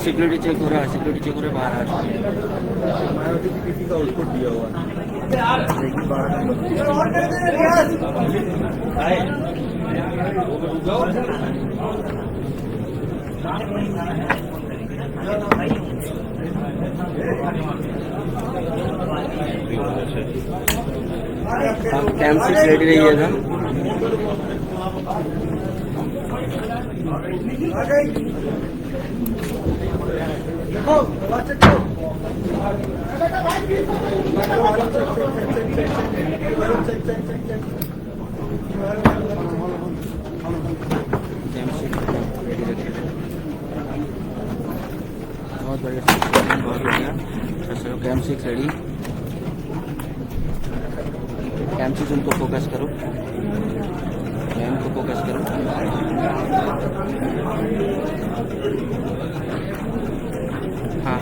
Security check हो रहा है, सिक्योरिटी चेक हो रहा है, बाहर आ चुके हैं। मायावती की किसी का आउटपुट दिया हुआ है। कैंप 6 रेडी रहिएगा। बहुत बढ़िया, बहुत बढ़िया। चलो कैंप 6 रेडी। कैंप 6 उनको फोकस करो, कैंप को फोकस करो। हाँ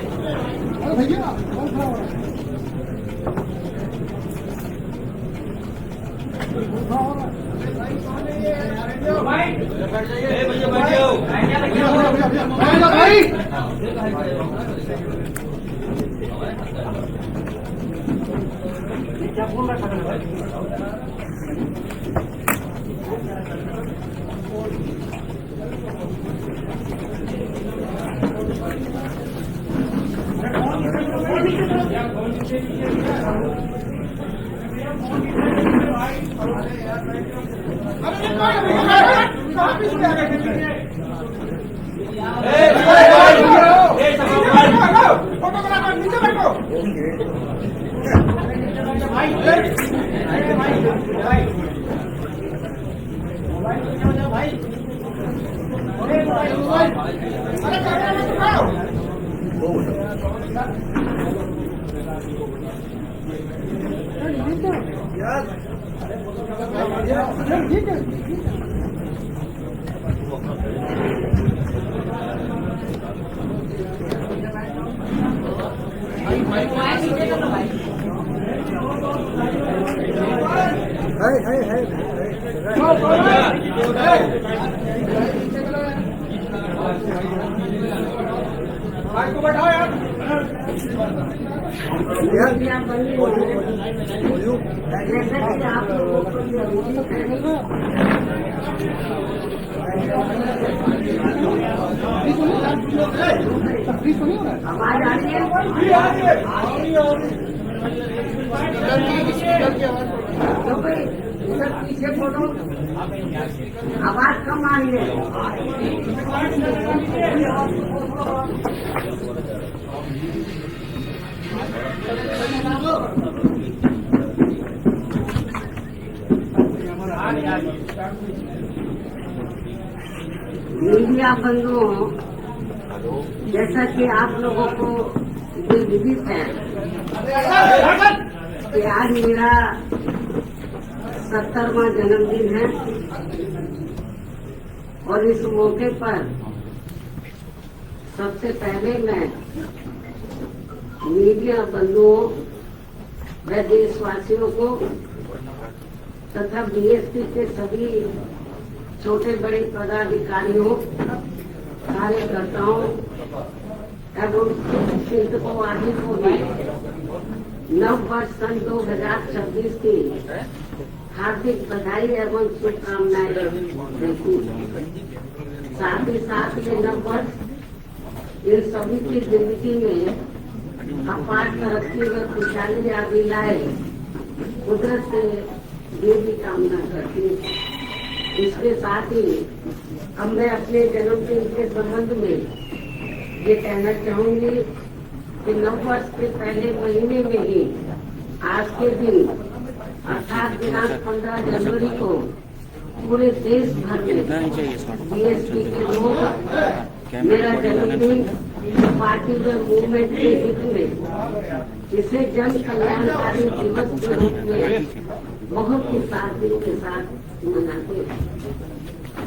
आवाज आ रही है? पीछे फोटो आवाज कम आ रही है। मीडिया बंधुओं, जैसा कि आप लोगों को ये विदित है कि आज मेरा 70वां जन्मदिन है और इस मौके पर सबसे पहले मैं मीडिया बंधुओं व देशवासियों को तथा बीएसपी के सभी छोटे बड़े पदाधिकारियों, कार्यकर्ताओं एवं शिल्पवादी को भी नव वर्ष सन 2026 की हार्दिक बधाई एवं शुभकामनाएं देती हूँ। साथ ही साथ ये नव वर्ष इन सभी की जिंदगी में अपार तरक्की व खुशहाली आदि लाए, कुदरत से ये भी कामना करती हूँ। इसके साथ ही अब मैं अपने जन्मदिन के संबंध में ये कहना चाहूंगी कि नव वर्ष के पहले महीने में ही आज के दिन अर्थात दिनांक 15 जनवरी को पूरे देश भर में बीएसपी के लोग मेरा जन्मदिन पार्टी व मूवमेंट के हित में इसे जन कल्याणकारी दिवस के रूप में बहुत ही सादगी के साथ मनाते हैं।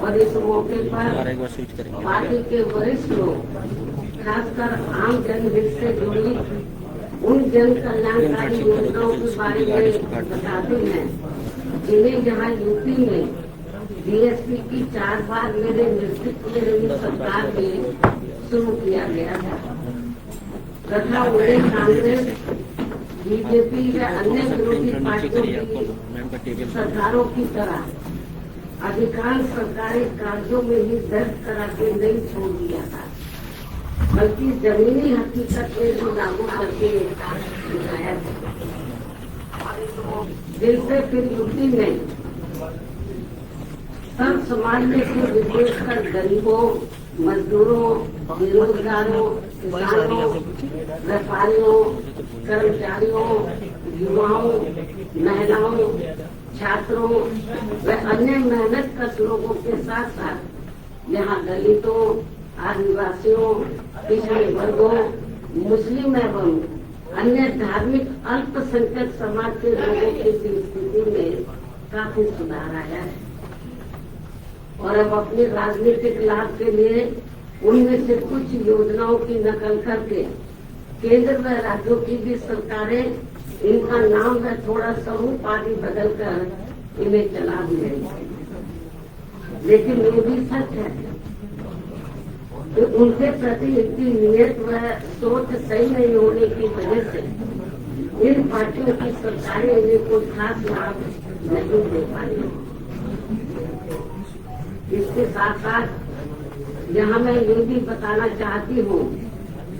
और इस मौके पर पार्टी के वरिष्ठ लोग खासकर आम जनहित से जुड़ी उन जन कल्याणकारी योजनाओं के बारे में बताते हैं जिन्हें जहां यूपी में बीएसपी की 4 बार मेरे नेतृत्व में रही सरकार में शुरू किया गया था तथा उन्हें कांग्रेस, बीजेपी व अन्य विरोधी पार्टियों की सरकारों की तरह अधिकांश सरकारी कार्यों में ही दर्ज करा के नहीं छोड़ दिया था, बल्कि जमीनी हकीकत में भी लागू करके दिखाया था, जिनसे फिर यूपी में सब समाज में से विशेषकर गरीबों, मजदूरों, बेरोजगारों, किसानों, व्यापारियों, कर्मचारियों, युवाओं, महिलाओं, छात्रों व अन्य मेहनत कश लोगों के साथ साथ यहाँ दलितों, आदिवासियों, पिछड़े वर्गों, मुस्लिम एवं अन्य धार्मिक अल्पसंख्यक समाज के लोगों की स्थिति में काफी सुधार आया है और अब अपने राजनीतिक लाभ के लिए उनमें से कुछ योजनाओं की नकल करके केंद्र व राज्यों की भी सरकारें इनका नाम व थोड़ा स्वरूप आदि बदलकर इन्हें चला भी रही है। लेकिन ये भी सच है कि उनके प्रति इनकी नीयत व सोच सही नहीं होने की वजह से इन पार्टियों की सरकारें इन्हें कोई खास लाभ नहीं दे पाई। इसके साथ साथ यहाँ मैं ये भी बताना चाहती हूँ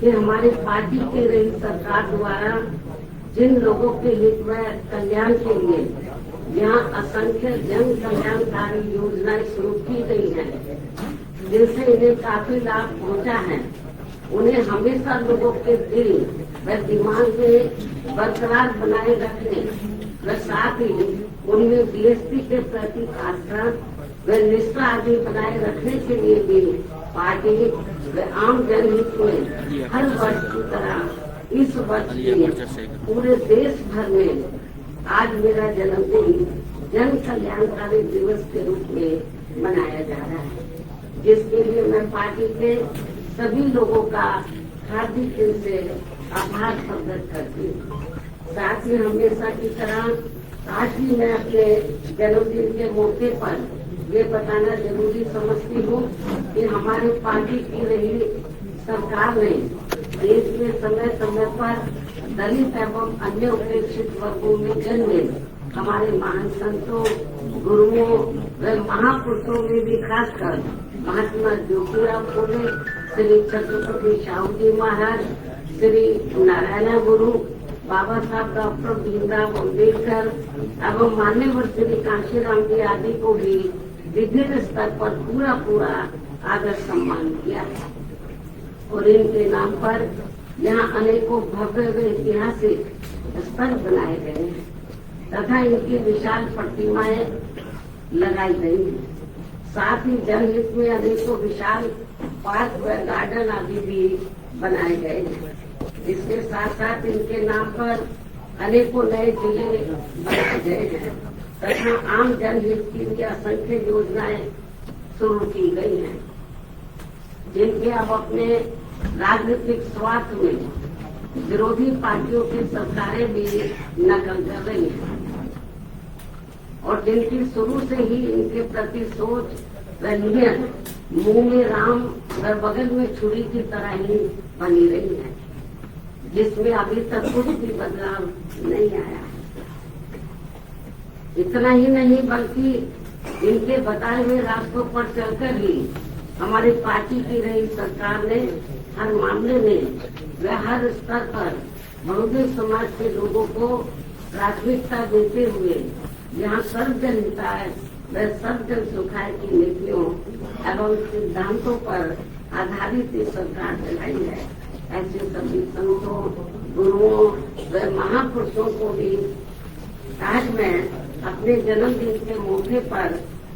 कि हमारी पार्टी की रही सरकार द्वारा जिन लोगों के हित व कल्याण के लिए यहाँ असंख्य जन कल्याणकारी योजनाएं शुरू की गई हैं, जिनसे इन्हें काफी लाभ पहुँचा है, उन्हें हमेशा लोगों के दिल व दिमाग में बरकरार बनाए रखने व साथ ही उनमें बीएसपी के प्रति आस्था व निष्ठा आदि बनाए रखने के लिए भी पार्टी व आम जनहित में हर वर्ष की तरह इस वर्ष भी पूरे देश भर में आज मेरा जन्मदिन जन कल्याणकारी दिवस के रूप में मनाया जा रहा है, जिसके लिए मैं पार्टी के सभी लोगों का हार्दिक दिल से आभार प्रकट करती हूँ। साथ ही हमेशा की तरह आज भी मैं अपने जन्मदिन के मौके पर ये बताना जरूरी समझती हूँ कि हमारी पार्टी की रही सरकार ने देश में समय समय पर दलित एवं अन्य उपेक्षित वर्गों में जन्मे हमारे महान संतों, गुरुओं व महापुरुषों में भी खासकर महात्मा ज्योतिराव फुले, श्री छत्रपति शाहू जी महाराज, श्री नारायण गुरु, बाबा साहब डॉक्टर भीमराव अम्बेडकर एवं मान्यवर श्री कांशीराम जी आदि को भी विभिन्न स्तर पर पूरा आदर सम्मान किया है और इनके नाम पर यहाँ अनेकों भव्य व ऐतिहासिक स्थल बनाए गए हैं तथा इनकी विशाल प्रतिमाएं लगाई गई हैं। साथ ही जनहित में अनेकों विशाल पार्क व गार्डन आदि भी बनाए गए हैं। इसके साथ साथ इनके नाम पर अनेकों नए जिले बनाए गए हैं तथा आम जनहित के लिए असंख्य योजनाएं शुरू की गई हैं, जिनके अब अपने राजनीतिक स्वार्थ में विरोधी पार्टियों की सरकारें भी नकल कर रही हैं और जिनकी शुरू से ही इनके प्रति सोच व नियत मुंह में राम व बगल में छुरी की तरह ही बनी रही है, जिसमें अभी तक कुछ भी बदलाव नहीं आया है। इतना ही नहीं बल्कि इनके बताए हुए रास्तों पर चलकर ही हमारी पार्टी की रही सरकार ने हर मामले में व हर स्तर पर बहुजन समाज के लोगों को प्राथमिकता देते हुए यहाँ सर्वजन हिताय व सर्वजन सुखाय की नीतियों एवं सिद्धांतों पर आधारित सरकार चलाई है। ऐसे सभी संतों, गुरुओं व महापुरुषों को भी आज मैं अपने जन्मदिन के मौके पर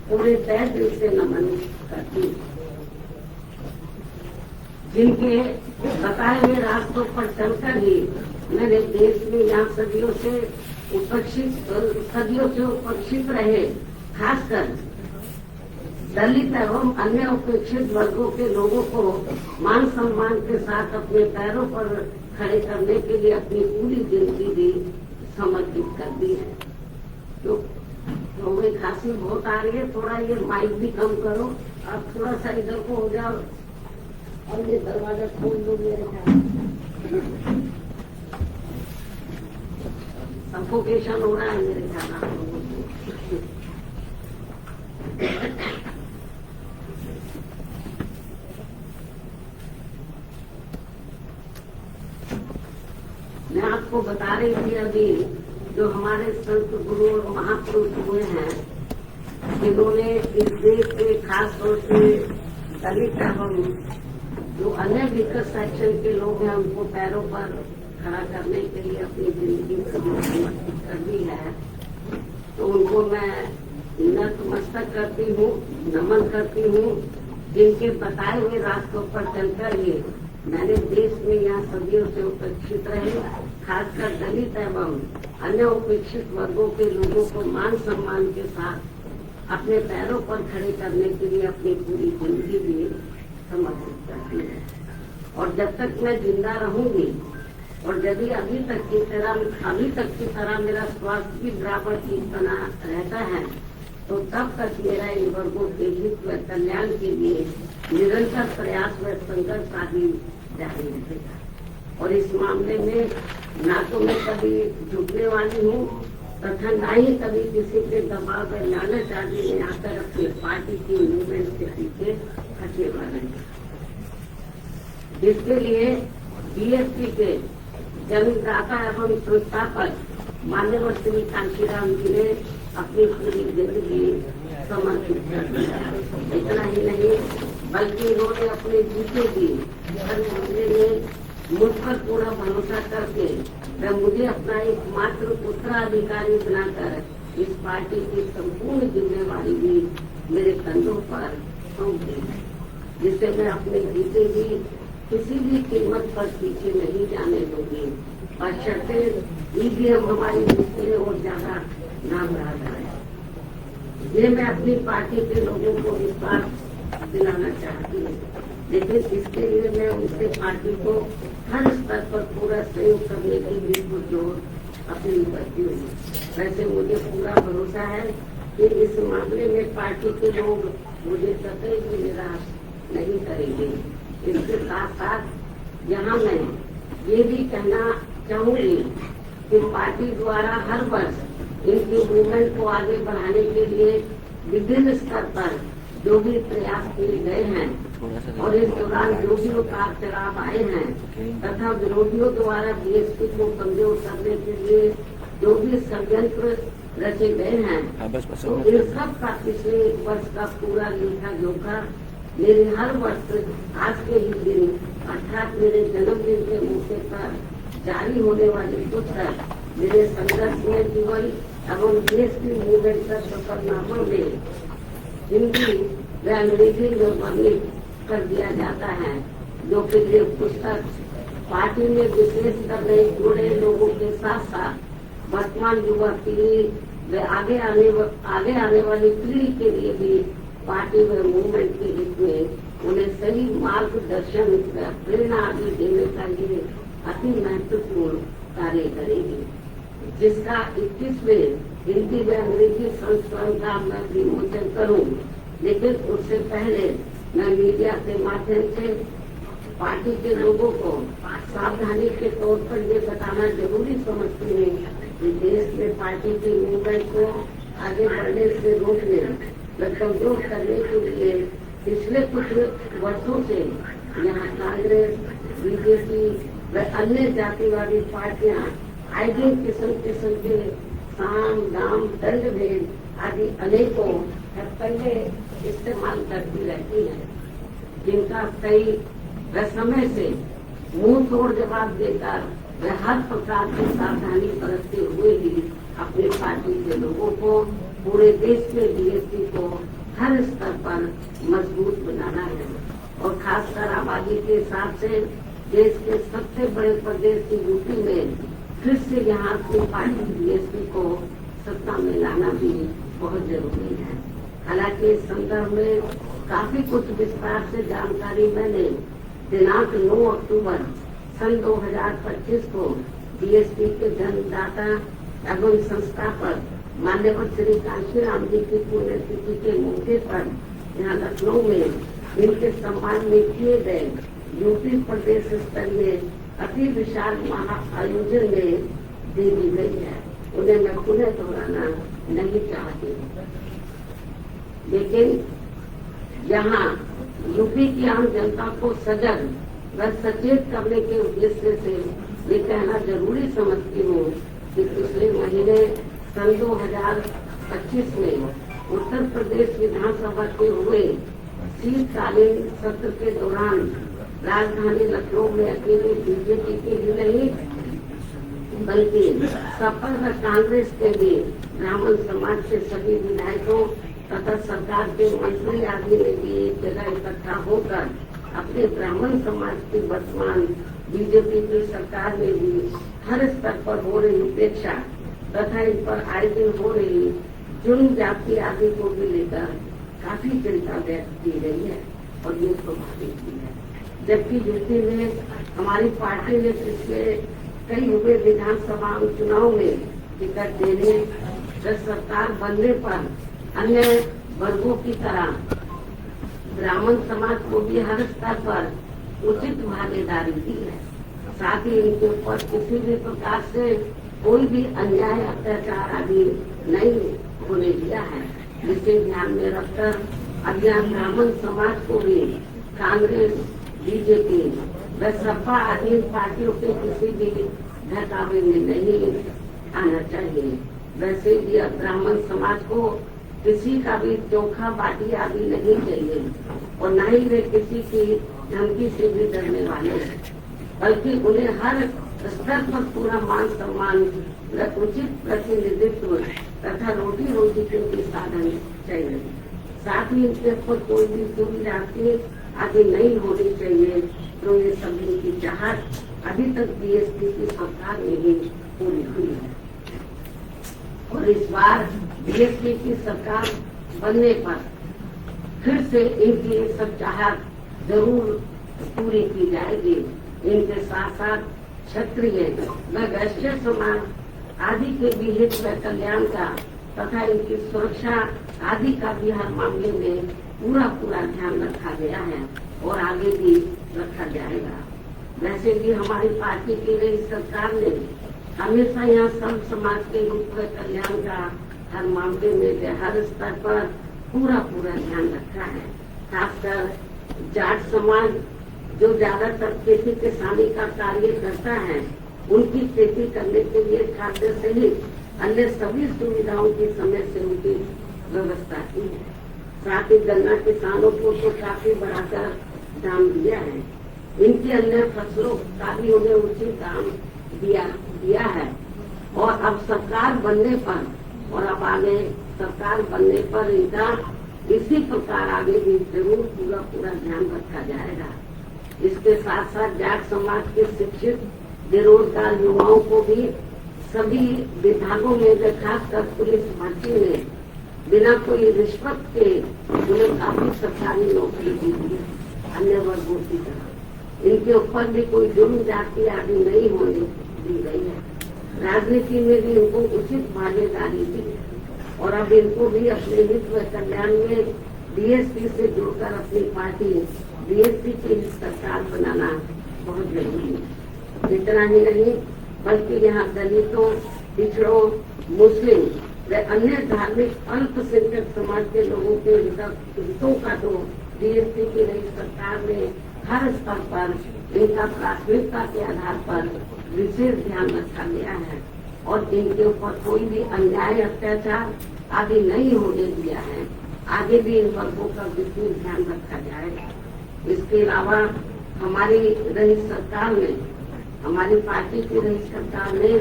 पूरे तहे दिल से नमन करती हूँ, जिनके बताए हुए रास्तों पर चलकर ही मैंने देश में यहाँ सदियों से उपेक्षित रहे खासकर दलित एवं अन्य उपेक्षित वर्गों के लोगं को मान सम्मान के साथ अपने पैरों पर खड़े करने के लिए अपनी पूरी जिंदगी भी समर्पित कर दी है। तो तो मैं खांसी बहुत आ रही है, थोड़ा ये माइक भी कम करो, आप थोड़ा सा इधर को हो जाओ और ये दरवाजा खोल दो मेरे ख्याल। सफोकेशन हो रहा है मेरे ख्याल आप लोगों को। मैं आपको बता रही थी अभी, जो हमारे संत गुरु और महापुरुष हुए हैं, जिन्होंने इस देश के खास तौर से दलित एवं जो अन्य विकट सेक्शन के लोग हैं उनको पैरों पर खड़ा करने के लिए अपनी जिंदगी समर्पित कर दी है, तो उनको मैं नतमस्तक करती हूँ, नमन करती हूँ। जिनके बताए हुए रास्तों पर चलकर ये मैंने देश में यहाँ सदियों से उपेक्षित रहे, खासकर दलित एवं अन्य उपेक्षित वर्गों के लोगों को मान सम्मान के साथ अपने पैरों पर खड़े करने के लिए अपनी पूरी जिंदगी भी समर्पित करती है। और जब तक मैं जिंदा रहूंगी और यदि अभी तक की तरह मेरा स्वास्थ्य भी बराबर ठीक बना रहता है, तो तब तक मेरा इन वर्गों के हित व कल्याण के लिए निरंतर प्रयास व संघर्ष आदि जारी रहेगा। और इस मामले में ना तो मैं कभी झुकने वाली हूँ तथा न ही कभी किसी के दबाव व लालच आदि में आकर अपनी पार्टी की मूवमेंट के पीछे हटे वाले, जिसके लिए बीएसपी के जन्मदाता एवं संस्थापक माननीय श्री कांशीराम जी ने अपनी पूरी जिंदगी समर्पित कर दिया। इतना ही नहीं बल्कि इन्होंने अपने जीते भी हर मामले में मुझ पर पूरा भरोसा करके व मुझे अपना एकमात्र उत्तराधिकारी बनाकर इस पार्टी की संपूर्ण जिम्मेवारी भी मेरे कंधों पर सौंप दी है, जिसे मैं अपने जीते भी किसी भी कीमत पर पीछे नहीं जाने दूंगी। बशर्ते ईवीएम हमारी मुश्किलें और ज्यादा ना बढ़ा जाए। ये मैं अपनी पार्टी के लोगों को विश्वास दिलाना चाहती हूँ, लेकिन इसके लिए मैं उनसे पार्टी को हर स्तर पर पूरा सहयोग करने की भी पुरजोर अपील करती हूँ। वैसे मुझे पूरा भरोसा है कि इस मामले में पार्टी के लोग मुझे कतई भी निराश नहीं करेंगे। इसके साथ साथ यहाँ मैं ये भी कहना चाहूंगी कि पार्टी द्वारा हर वर्ष इनकी मूवमेंट को आगे बढ़ाने के लिए विभिन्न स्तर पर जो भी प्रयास किए गए हैं और इस दौरान जो भी उतार चढ़ाव आए हैं तथा विरोधियों द्वारा बीएसपी को कमजोर करने के लिए जो भी षड्यंत्र रचे गए हैं, तो इन सब का पिछले एक वर्ष का पूरा लेखा जोखा मेरे हर वर्ष आज के ही दिन अर्थात मेरे जन्मदिन के मौके पर जारी होने वाली पुस्तक मेरे संघर्ष में जीवन एवं देश की मूवमेंट का सफरनामा में हिंदी व अंग्रेजी में वर्णित कर दिया जाता है, जो कि ये पुस्तक पार्टी में विशेषकर नए जुड़े लोगों के साथ साथ वर्तमान युवा पीढ़ी व आगे आने वाली पीढ़ी के लिए भी पार्टी व मूवमेंट के हित में उन्हें सही मार्गदर्शन व प्रेरणा आदि देने का लिए अति महत्वपूर्ण कार्य करेगी, जिसका 21वें हिंदी व अंग्रेजी संस्करण का मैं विमोचन करूं। लेकिन उससे पहले मैं मीडिया के माध्यम से पार्टी के लोगों को सावधानी के तौर पर ये बताना जरूरी समझती हूँ कि देश में पार्टी की मूवमेंट को आगे बढ़ने से रोकने व कमजोर करने के लिए पिछले कुछ वर्षों से यहाँ कांग्रेस, बीजेपी व अन्य जातिवादी पार्टियां आए किस्म के साम दाम दंड भेद आदि अनेकों पहले इस्तेमाल करती रहती है, जिनका कई व समय से मुंह तोड़ जवाब देकर व हर प्रकार की सावधानी बरतते हुए ही अपनी पार्टी के लोगों को पूरे देश में बीएसपी को हर स्तर पर मजबूत बनाना है। और खासकर आबादी के हिसाब से देश के सबसे बड़े प्रदेश की यूपी में फिर से यहाँ की पार्टी बीएसपी को सत्ता में लाना भी बहुत जरूरी है। हालांकि इस संदर्भ में काफी कुछ विस्तार से जानकारी मैंने दिनांक 9 अक्टूबर सन 2025 को बीएसपी के जन्मदाता एवं संस्थापक मान्यवर श्री कांशीराम जी की पुण्यतिथि के मौके पर यहाँ लखनऊ में इनके सम्मान में किए गए यूपी प्रदेश स्तरीय अति विशाल महाआयोजन में दे दी गई है। उन्हें मैं पुनः दोहराना नहीं चाहती, लेकिन यहाँ यूपी की आम जनता को सजग व सचेत करने के उद्देश्य से ये कहना जरूरी समझती हूँ कि पिछले महीने सन 2025 में उत्तर प्रदेश विधानसभा के हुए शीतकालीन सत्र के दौरान राजधानी लखनऊ में अकेले बीजेपी के ही नहीं बल्कि सपा व कांग्रेस के भी ब्राह्मण समाज के सभी विधायकों तथा सरकार के मंत्री आदि ने भी एक जगह इकट्ठा होकर अपने ब्राह्मण समाज की वर्तमान बीजेपी की सरकार में भी हर स्तर पर हो रही उपेक्षा तथा इन पर आए दिन हो रही जुर्म जाति आदि को भी लेकर काफी चिंता व्यक्त की गई है और ये प्रभावित की है। जबकि यूपी में हमारी पार्टी ने पिछले कई हुए विधानसभा चुनाव में टिकट देने व सरकार बनने पर अन्य वर्गों की तरह ब्राह्मण समाज को भी हर स्तर पर उचित भागीदारी दी है। साथ ही इनके ऊपर किसी भी प्रकार से कोई भी अन्याय अत्याचार आदि नहीं होने दिया है, जिसे ध्यान में रखकर अब यहाँ ब्राह्मण समाज को भी कांग्रेस, बीजेपी व सपा आदि पार्टियों के किसी भी बहकावे में नहीं आना चाहिए। वैसे भी अब ब्राह्मण समाज को किसी का भी चोखा बाटी आदि नहीं चाहिए और न ही वे किसी की धमकी से भी डरने वाले हैं, बल्कि उन्हें हर स्तर पर पूरा मान सम्मान व उचित प्रतिनिधित्व तथा रोटी रोजी के भी साधन चाहिए। साथ ही इनके ऊपर कोई भी सुविधा आदि नहीं होनी चाहिए, तो ये सभी की चाहत अभी तक बीएसपी की सरकार में ही पूरी हुई है और इस बार बीएसपी की सरकार बनने पर फिर से इनकी सब चाहत जरूर पूरी की जाएगी। इनके साथ साथ क्षत्रिय व वैश्य समाज आदि के भी हित व कल्याण का तथा इनकी सुरक्षा आदि का भी हर मामले में पूरा ध्यान रखा गया है और आगे भी रखा जाएगा। वैसे भी हमारी पार्टी की नई सरकार ने हमेशा यहाँ सब समाज के हित व कल्याण का हर मामले में हर स्तर पर पूरा ध्यान रखा है। खासकर जाट समाज जो ज्यादातर खेती किसानी का कार्य करता है, उनकी खेती करने के लिए खाद्य सहित अन्य सभी सुविधाओं की समय से उनकी व्यवस्था की है। साथ ही गन्ना किसानों को तो काफी बढ़ाकर दाम दिया है। इनकी अन्य फसलों का भी उन्हें उचित दाम दिया है और अब सरकार बनने पर और अब आगे सरकार बनने पर इनका इसी प्रकार आगे भी जरूर पूरा ध्यान रखा जाएगा। इसके साथ साथ जाट समाज के शिक्षित बेरोजगार युवाओं को भी सभी विभागों में खासकर पुलिस भर्ती में बिना कोई रिश्वत के उन्हें काफी सरकारी नौकरी दी है। अन्य वर्गों की तरह इनके ऊपर भी कोई जुर्म जाति आदि नहीं होने दी गई है। राजनीति में भी इनको उचित भागीदारी दी है और अब इनको भी अपने हित व कल्याण में बीएसपी से जुड़कर अपनी पार्टी बीएसपी की सरकार बनाना बहुत जरूरी है। इतना ही नहीं बल्कि यहाँ दलितों, पिछड़ों, मुस्लिम व अन्य धार्मिक अल्पसंख्यक समाज के लोगों के हितों का तो बीएसपी की नई सरकार ने हर स्तर पर इनका प्राथमिकता के आधार पर विशेष ध्यान रखा गया है और इनके ऊपर कोई भी अन्याय अत्याचार आदि नहीं होने दिया है। आगे भी इन वर्गों का विशेष ध्यान रखा जाएगा। इसके अलावा हमारी रही सरकार में, हमारी पार्टी की रही सरकार ने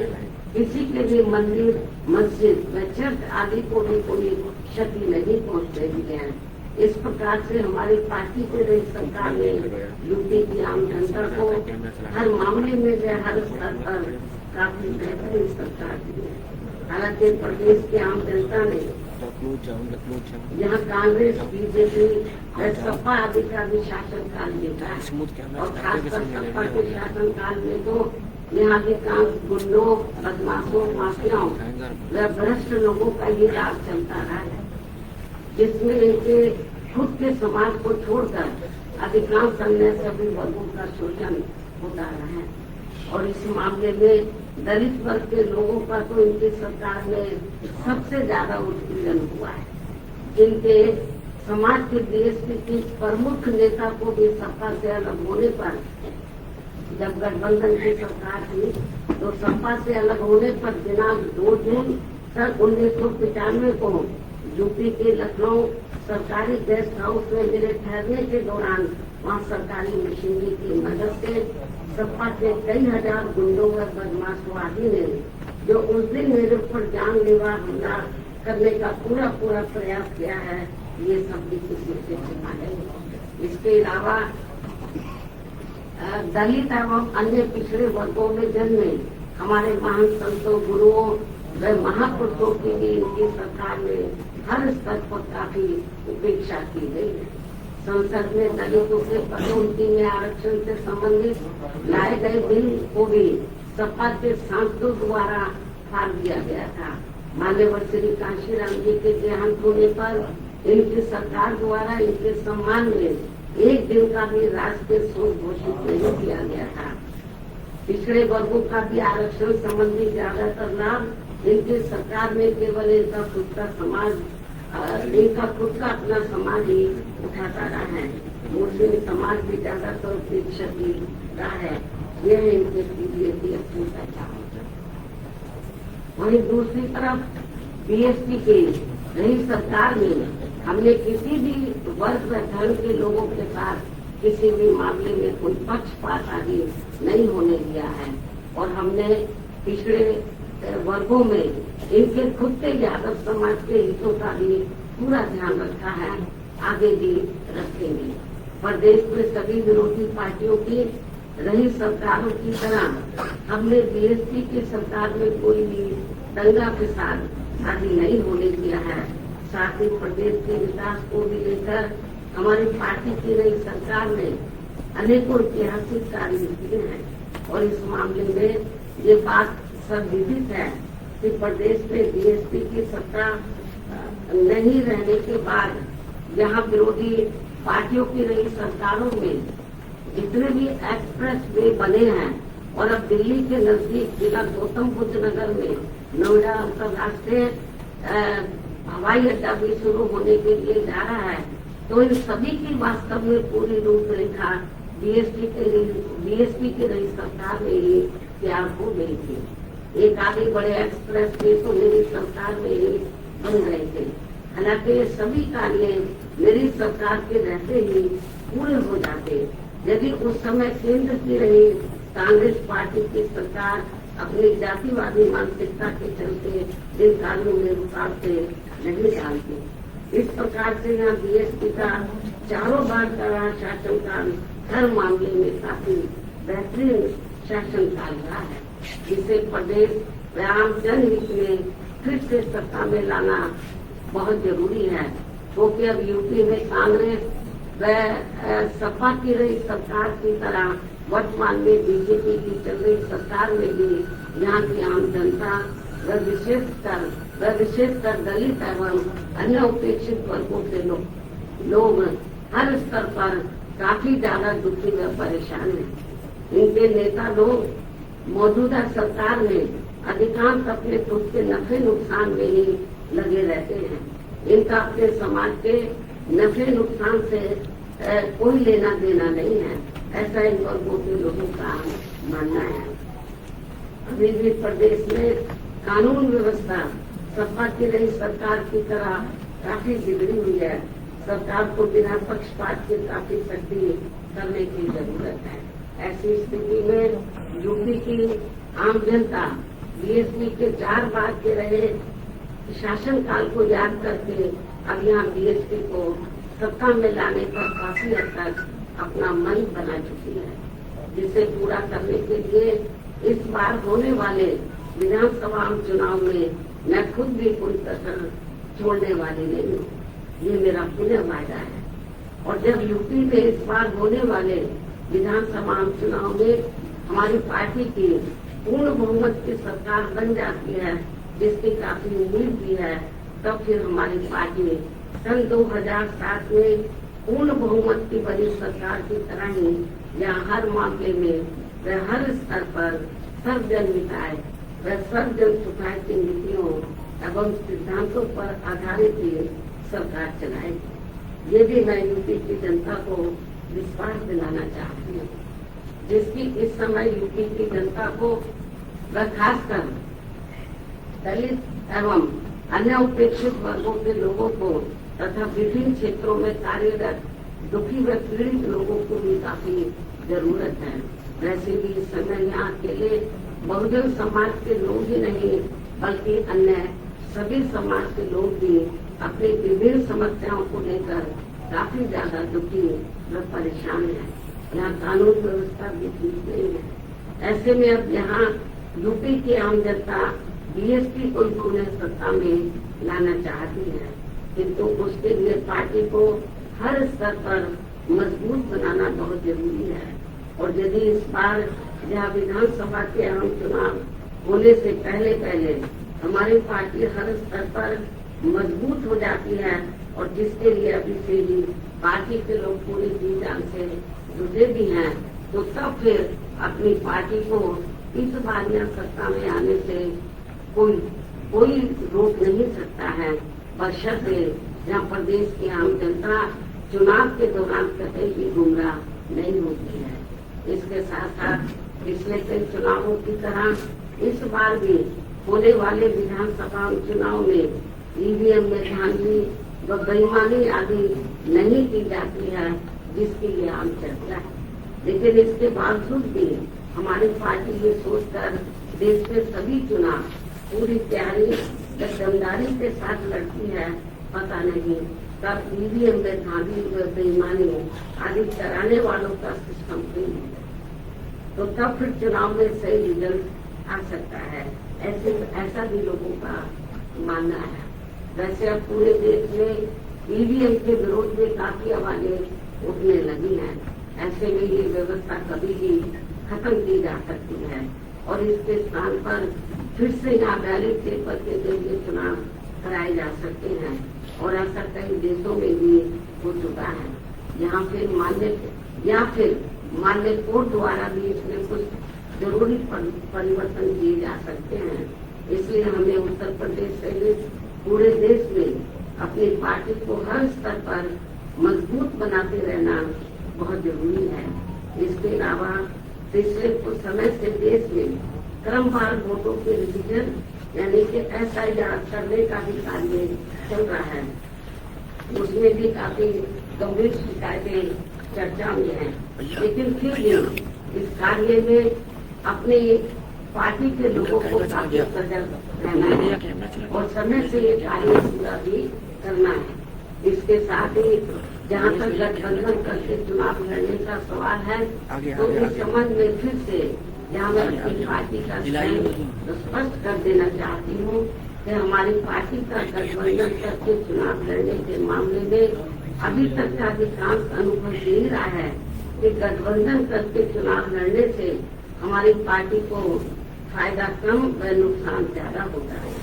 किसी के भी मंदिर, मस्जिद व चर्च आदि को भी कोई क्षति नहीं पहुंचने दी है। इस प्रकार से हमारी पार्टी की रही सरकार ने यूपी की आम जनता को हर मामले में हर स्तर पर काफी बेहतरीन सरकार दी है। हालांकि प्रदेश की आम जनता ने यहाँ कांग्रेस, बीजेपी व सपा आदि का भी शासन काल देखा है और खासकर सपा के शासन काल में तो यहाँ अधिकांश गुंडों, बदमाशों, माफियाओं व भ्रष्ट लोगों का ये राज चलता रहा है, जिसमें इनके खुद के समाज को छोड़कर अधिकांश अन्य सभी वर्गों का शोषण होता रहा है। और इस मामले में दलित वर्ग के लोगों का तो इनकी सरकार में सबसे ज्यादा उत्पीड़न हुआ है। जिनके समाज के बीएसपी की प्रमुख नेता को भी सपा से अलग होने पर, जब गठबंधन की सरकार थी तो सपा से अलग होने पर दिनांक 2 जून सन 1995 को यूपी के लखनऊ सरकारी गेस्ट हाउस में मेरे ठहरने के दौरान वहाँ सरकारी मशीनरी की मदद से सपा के कई हजार गुंडों व बदमाशवादी ने जो उस दिन मेरे ऊपर जानलेवा हमला करने का पूरा प्रयास किया है, ये सब भी किसी से छिपा नहीं। इसके अलावा दलित एवं अन्य पिछड़े वर्गों में जन्मे हमारे महान संतों, गुरुओं व महापुरुषों की भी इनकी सरकार में हर स्तर पर काफी उपेक्षा की गई है। संसद में दलितों के पदोन्नति में आरक्षण से संबंधित लाए गए बिल को भी सपा के सांसदों द्वारा फाड़ दिया गया था। मान्यवर श्री कांशीराम जी के देहांत होने पर इनकी सरकार द्वारा इनके सम्मान में एक दिन का भी राष्ट्रीय शोक घोषित नहीं किया गया था। पिछड़े वर्गों का भी आरक्षण संबंधी ज्यादातर लाभ इनकी सरकार में केवल इनका खुद का अपना समाज ही उठाता रहा है। मुस्लिम समाज भी ज्यादातर क्षति रहा है। यह इनके लिए अपनी पहचान। वहीं दूसरी तरफ बीएसपी की नई सरकार में हमने किसी भी वर्ग व धर्म के लोगों के साथ किसी भी मामले में कोई पक्षपात आदि नहीं होने दिया है और हमने पिछड़े वर्गों में इनके खुद के यादव समाज के हितों का भी पूरा ध्यान रखा है, आगे भी रखेंगे। प्रदेश में सभी विरोधी पार्टियों की रही सरकारों की तरह हमने बीएसपी की सरकार में कोई भी दंगा फसाद आदि नहीं होने दिया है। साथ ही प्रदेश के विकास को भी लेकर हमारी पार्टी की नई सरकार ने अनेकों ऐतिहासिक कार्य किए हैं और इस मामले में ये बात सर्वविदित है कि प्रदेश में बीएसपी की सत्ता नहीं रहने के बाद यहाँ विरोधी पार्टियों की नई सरकारों में जितने भी एक्सप्रेस वे बने हैं और अब दिल्ली के नजदीक जिला गौतम बुद्ध नगर में नोएडा अंतर्राष्ट्रीय हवाई अड्डा भी शुरू होने के लिए जा रहा है, तो इन सभी की वास्तव में पूरी रूपरेखा बीएसपी की नई सरकार में ही तैयार हो गई थी। एक आगे बड़े एक्सप्रेस वे तो मेरी सरकार में ही बन गए थे। हालांकि ये सभी कार्य मेरी सरकार के रहते ही पूरे हो जाते यदि उस समय केंद्र की रही कांग्रेस पार्टी की सरकार अपनी जातिवादी मानसिकता के चलते इन कार्यों में रुकावटें नहीं डालती। इस प्रकार से यहाँ बीएसपी का चारों बार का रहा शासनकाल हर मामले में काफी बेहतरीन शासनकाल रहा है, जिसे प्रदेश व आम जनहित में फिर से सत्ता में लाना बहुत जरूरी है, क्योंकि अब यूपी में कांग्रेस व सपा की रही सरकार की तरह वर्तमान में बीजेपी की चल रही सरकार में भी यहाँ की आम जनता व विशेषकर दलित एवं अन्य उपेक्षित वर्गों के लोग हर स्तर पर काफी ज्यादा दुखी व परेशान हैं। इनके नेता लोग मौजूदा सरकार में अधिकांश अपने खुद के नफे नुकसान में ही लगे रहते हैं। इनका अपने समाज के नफे नुकसान से कोई लेना देना नहीं है, ऐसा इन वर्गों के लोगों का मानना है। अभी भी प्रदेश में कानून व्यवस्था सपा की रही सरकार की तरह काफी बिगड़ी हुई है। सरकार को बिना पक्षपात के काफी सख्ती करने की जरूरत है। ऐसी स्थिति में यूपी की आम जनता बीएसपी के 4 बार के रहे शासनकाल को याद करके अब यहाँ बीएसपी को सत्ता में लाने पर काफी हद तक अपना मन बना चुकी है, जिसे पूरा करने के लिए इस बार होने वाले विधानसभा चुनाव में मैं खुद भी कोई कसर छोड़ने वाली नहीं हूँ। ये मेरा पुण्य वायदा है। और जब यूपी में इस बार होने वाले विधानसभा चुनाव में हमारी पार्टी की पूर्ण बहुमत की सरकार बन जाती है, जिसकी काफी उम्मीद भी है, तब फिर हमारी पार्टी सन 2007 में पूर्ण बहुमत की बड़ी सरकार की तरह ही यहाँ हर मामले में वह हर स्तर पर सर्वजन हिताय व सर्वजन सुखाय की नीतियों एवं सिद्धांतों पर आधारित ही सरकार चलाएगी। ये भी मैं यूपी की जनता को विश्वास दिलाना चाहती हूँ, जिसकी इस समय यूपी की जनता को व खासकर दलित एवं अन्य उपेक्षित वर्गों के लोगों को तथा विभिन्न क्षेत्रों में कार्यरत दुखी व पीड़ित लोगों को भी काफी जरूरत है। वैसे भी इस समय यहाँ अकेले बहुजन समाज के लोग ही नहीं, बल्कि अन्य सभी समाज के लोग भी अपनी विभिन्न समस्याओं को लेकर काफी ज्यादा दुखी व परेशान है। यहाँ कानून व्यवस्था भी ठीक नहीं है। ऐसे में अब यहाँ यूपी की आम जनता बीएसपी को पुनः सत्ता में लाना चाहती है, किंतु उसके लिए पार्टी को हर स्तर पर मजबूत बनाना बहुत जरूरी है। और यदि इस बार यहाँ विधानसभा के आम चुनाव होने से पहले हमारी पार्टी हर स्तर पर मजबूत हो जाती है, और जिसके लिए अभी से ही पार्टी के लोग पूरी जी जान से जुटे भी हैं, तो तब फिर अपनी पार्टी को इस बार यहाँ सत्ता में आने से कोई रोक नहीं सकता है, बशर्ते जहाँ प्रदेश की आम जनता चुनाव के दौरान कतई भी गुमराह नहीं होती है। इसके साथ साथ पिछले कई चुनावों की तरह इस बार भी होने वाले विधानसभा चुनाव में ईवीएम में धांधली व बेईमानी आदि नहीं की जाती है, जिसकी ये आम चर्चा है। लेकिन इसके बावजूद भी हमारी पार्टी ये सोचकर देश के सभी चुनाव पूरी तैयारी व दमदारी के साथ लड़ती है, पता नहीं कब ईवीएम में धांधली व बेईमानी आदि कराने वालों का सिस्टम नहीं है, तो तब फिर चुनाव में सही रिजल्ट आ सकता है। ऐसा भी लोगों का मानना है। वैसे अब पूरे देश में ईवीएम के विरोध में काफी आवाजें उठने लगी हैं। ऐसे में ये व्यवस्था कभी भी खत्म की जा सकती है और इसके स्थान पर फिर से यहाँ बैलेट पेपर के जरिए चुनाव कराए जा सकते हैं, और ऐसा कई देशों में भी हो चुका है। यहाँ फिर मान्य कोर्ट द्वारा भी इसमें कुछ जरूरी परिवर्तन किए जा सकते हैं। इसलिए हमें उत्तर प्रदेश सहित पूरे देश में अपनी पार्टी को हर स्तर पर मजबूत बनाते रहना बहुत जरूरी है। इसके अलावा पिछले कुछ समय से देश में क्रमवार वोटों के रिवीजन यानी कि SIR करने का भी कार्य चल रहा है। उसमें भी काफी गंभीर शिकायतें चर्चा में हैं, लेकिन फिर भी इस कार्य में अपनी पार्टी के लोगों को काफी सजग रहना है और समय से ये कार्य पूरा भी करना है। इसके साथ ही जहाँ तक गठबंधन करके चुनाव लड़ने का सवाल है, तो इस संबंध में फिर से यहाँ मैं अपनी पार्टी का स्पष्ट कर देना चाहती हूँ कि हमारी पार्टी का गठबंधन करके चुनाव लड़ने के मामले में अभी तक का अधिकांश अनुभव यही रहा है कि गठबंधन करके चुनाव लड़ने से हमारी पार्टी को फायदा कम व नुकसान ज्यादा होता है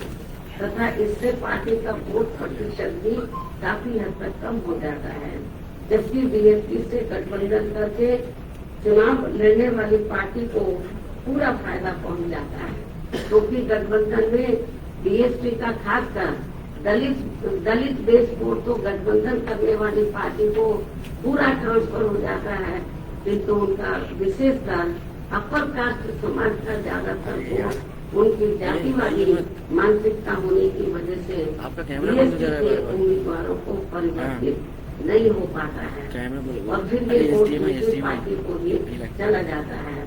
तथा इससे पार्टी का वोट प्रतिशत भी काफी हद तक कम हो जाता है। जबकि बीएसपी से गठबंधन करके चुनाव लड़ने वाली पार्टी को पूरा फायदा पहुंच जाता है, क्योंकि गठबंधन में बीएसपी का खासकर दलित बेस वोट तो गठबंधन करने वाली पार्टी को पूरा ट्रांसफर हो जाता है, किंतु उनका विशेषकर अपर कास्ट समाज का ज्यादातर वोट उनकी जातिवादी मानसिकता होने की वजह से बीएसपी के उम्मीदवारों को परिवर्तित नहीं हो पाता है और फिर ये वोट दूसरी पार्टी को भी चला जाता है,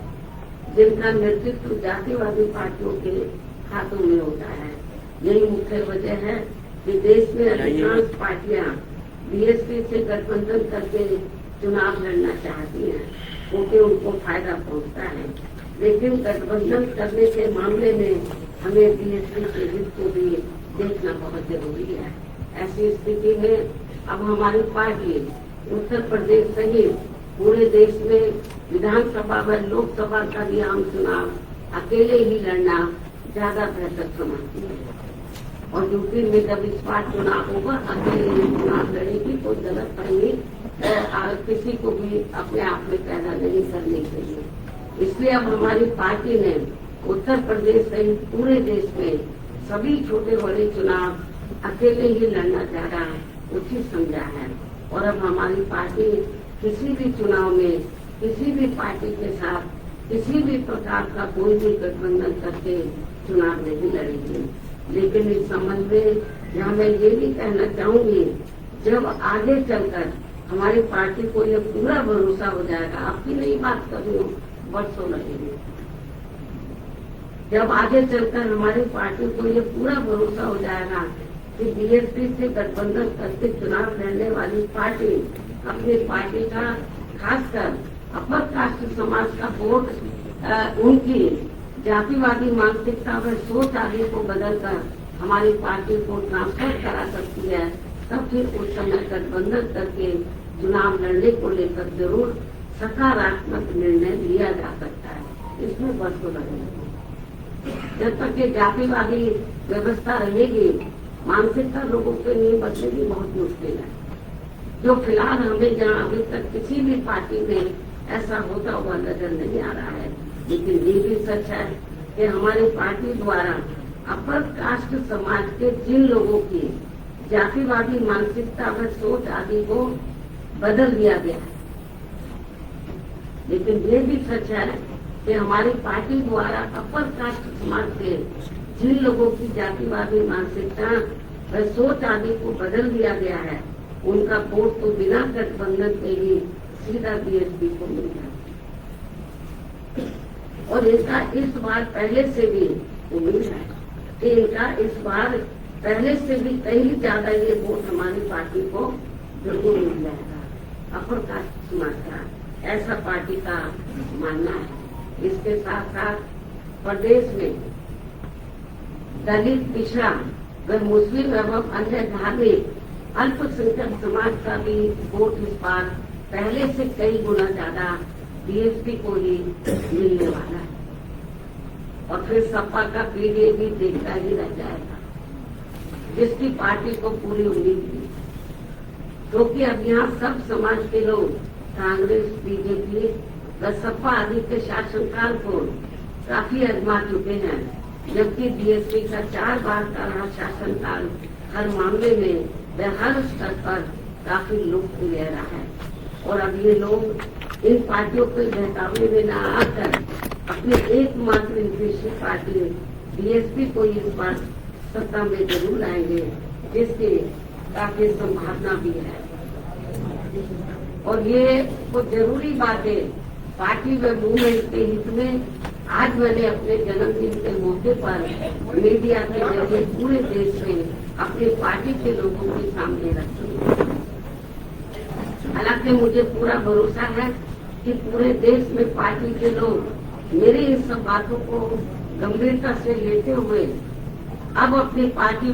जिनका नेतृत्व जातिवादी पार्टियों के हाथों में होता है। यही मुख्य वजह है कि देश में अधिकांश पार्टियां बीएसपी से गठबंधन करके चुनाव लड़ना चाहती हैं, क्योंकि उनको फायदा पहुंचता है। लेकिन गठबंधन करने के मामले में हमें बीएसपी के हित को भी देखना बहुत जरूरी है। ऐसी स्थिति में अब हमारी पार्टी उत्तर प्रदेश सहित पूरे देश में विधानसभा व लोकसभा का भी आम चुनाव अकेले ही लड़ना ज्यादा बेहतर समझती है। और यूपी में जब इस बार चुनाव होगा अकेले ही चुनाव लड़ेगी तो गलत फहमी किसी को भी अपने आप में पैदा नहीं करनी चाहिए। इसलिए अब हमारी पार्टी ने उत्तर प्रदेश सहित पूरे देश में सभी छोटे बड़े चुनाव अकेले ही लड़ना ज्यादा उचित समझा है। और अब हमारी पार्टी किसी भी चुनाव में किसी भी पार्टी के साथ किसी भी प्रकार का कोई भी गठबंधन करके चुनाव नहीं लड़ेगी। लेकिन इस संबंध में यहाँ मैं ये भी कहना चाहूंगी, जब आगे चलकर हमारी पार्टी को ये पूरा भरोसा हो जाएगा, आपकी नई बात कर रही हूँ, वर्षों लगेंगे, जब आगे चलकर हमारी पार्टी को ये पूरा भरोसा हो जाएगा कि बीएसपी से गठबंधन करके चुनाव लड़ने वाली पार्टी अपनी पार्टी का खासकर अपर कास्ट समाज का वोट उनकी जातिवादी मानसिकता व सोच आदि को बदलकर हमारी पार्टी को ट्रांसफर करा सकती है, तब फिर उस समय गठबंधन करके चुनाव लड़ने को लेकर जरूर सकारात्मक निर्णय लिया जा सकता है। इसमें वर्षों लगेंगे। जब तक ये जातिवादी व्यवस्था रहेगी, मानसिकता लोगों के लिए बदलेगी बहुत मुश्किल है। जो फिलहाल हमें जहाँ अभी तक किसी भी पार्टी में ऐसा होता हुआ नजर नहीं आ रहा है। लेकिन ये भी सच है कि हमारी पार्टी द्वारा अपर कास्ट समाज के जिन लोगों की जातिवादी मानसिकता व सोच आदि को बदल दिया गया है, लेकिन ये भी सच है कि हमारी पार्टी द्वारा अपर कास्ट समाज के जिन लोगों की जातिवादी मानसिकता व सोच आदि को बदल दिया गया है, उनका वोट तो बिना गठबंधन के ही सीधा बीएसपी को मिल जाए। और इनका इस बार पहले से भी उम्मीद है कि इनका इस बार पहले से भी कहीं ज्यादा ये वोट हमारी पार्टी को जरूर मिल जाएगा। अपर कास्ट समाज का ऐसा पार्टी का मानना है। इसके साथ साथ प्रदेश में दलित, पिछड़ा व मुस्लिम एवं अन्य धार्मिक अल्पसंख्यक समाज का भी वोट इस बार पहले से कई गुना ज्यादा बीएसपी को ही मिलने वाला है। और फिर सपा का पीडीए भी देखता ही रह जाएगा, जिसकी पार्टी को पूरी उम्मीद थी, क्योंकि अब यहाँ सब समाज के लोग कांग्रेस, बीजेपी व सपा आदि के शासनकाल को काफी आजमा चुके हैं, जबकि बीएसपी का 4 बार का रहा शासनकाल हर मामले में व हर स्तर पर काफी लोकप्रिय रहा है। और अब ये लोग इन पार्टियों के बहकावे में न आकर अपनी एकमात्र विदेशी पार्टी बीएसपी को इस बार सत्ता में जरूर लाएंगे, जिसकी काफी संभावना भी है। और ये कुछ जरूरी बातें पार्टी व मूवमेंट के हित में आज मैंने अपने जन्मदिन के मौके पर मीडिया के जरिए पूरे देश में अपनी पार्टी के लोगों के सामने रखी। हालांकि मुझे पूरा भरोसा है कि पूरे देश में पार्टी के लोग मेरी इन सब बातों को गंभीरता से लेते हुए अब अपनी पार्टी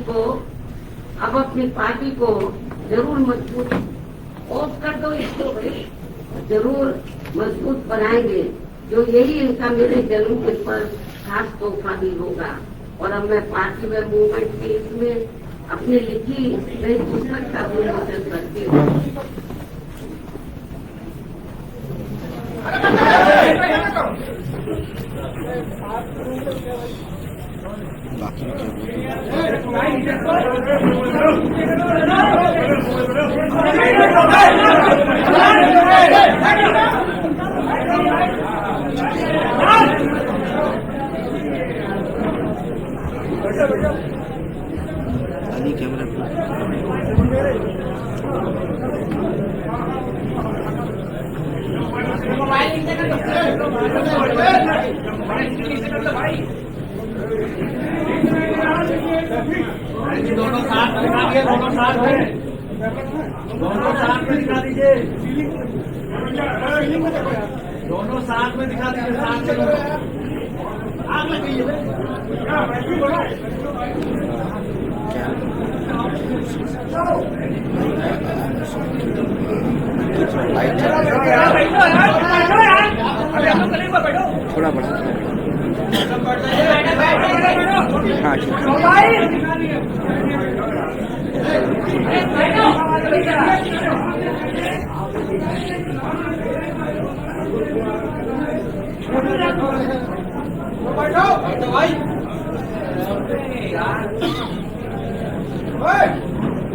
को जरूर मजबूत ऑफ कर दो, इसको जरूर मजबूत बनाएंगे, जो यही इनका मेरे जन्मदिन पर खास तोहफा भी होगा। और अब मैं पार्टी व मूवमेंट के इसमें अपनी लिखी नई पुस्तक का विमोचन करती हूँ। अली कैमरा दोनों साथ में दिखा दीजिए, दोनों साथ में दिखा दीजिए, दोनों साथ में दिखा दीजिए, साथ में आग लगी लाइट हाँ ठीक है।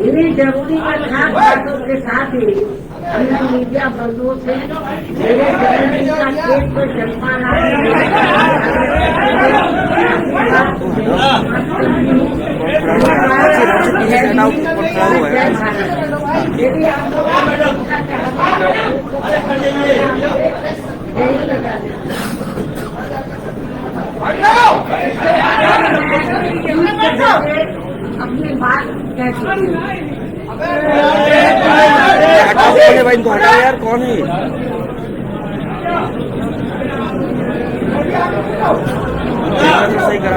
इन्हीं जरूरी के साथ बातों के साथ ही हमने मीडिया बंधुओं से मेरे जन्मदिन का केक को जन्माना अपनी बात कैसी हटाओ कौन है भाई, इनको हटाओ यार, कौन है? सही करा।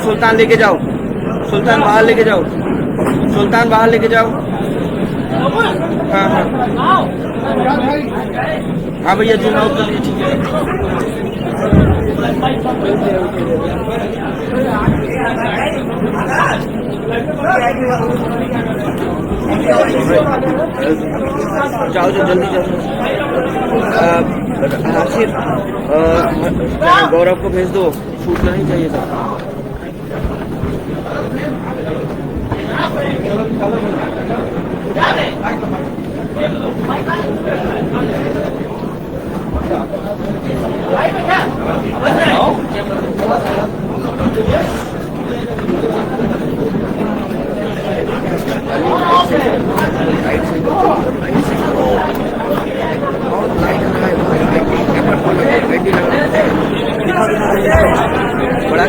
सुल्तान लेके जाओ, सुल्तान बाहर लेके जाओ, सुल्तान बाहर लेके जाओ। हाँ हाँ हाँ भैया जूम आउट कर लीजिए, ठीक है। जाओ जो जल्दी जाओ। आखिर गौरव को भेज दो, शूट नहीं चाहिए था। बड़ा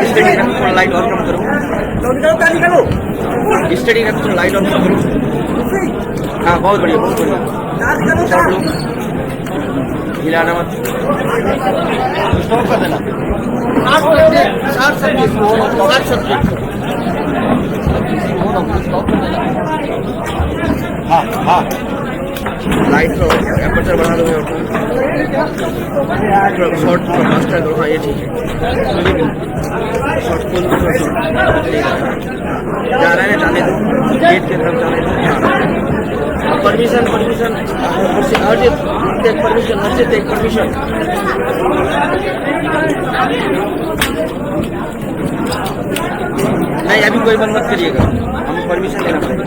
स्टडी रख, थोड़ा लाइट ऑन कम करो। स्टडी रख, थोड़ा लाइट ऑन कम करो। हाँ बहुत बढ़िया, बहुत बढ़िया। हिलाना मत, स्टॉप कर देना। 60 सब्जेक्ट हाँ हाँ लाइट तो एपर्चर बढ़ा दो, शॉर्ट मास्टर करो। हाँ ये ठीक है, शॉर्ट खोल जा रहे हैं, जाने दो, गेट की तरफ जाने दो। परमिशन परमिशन अर्जित टेक परमिशन, अर्जित टेक परमिशन। नहीं अभी कोई बंद मत करिएगा, हमें परमिशन लेना पड़ेगा।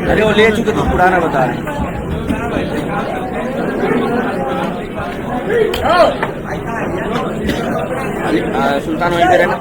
अरे वो ले चुके तो पुराना बता रहे हैं। सुल्तान वहीं पे रहना।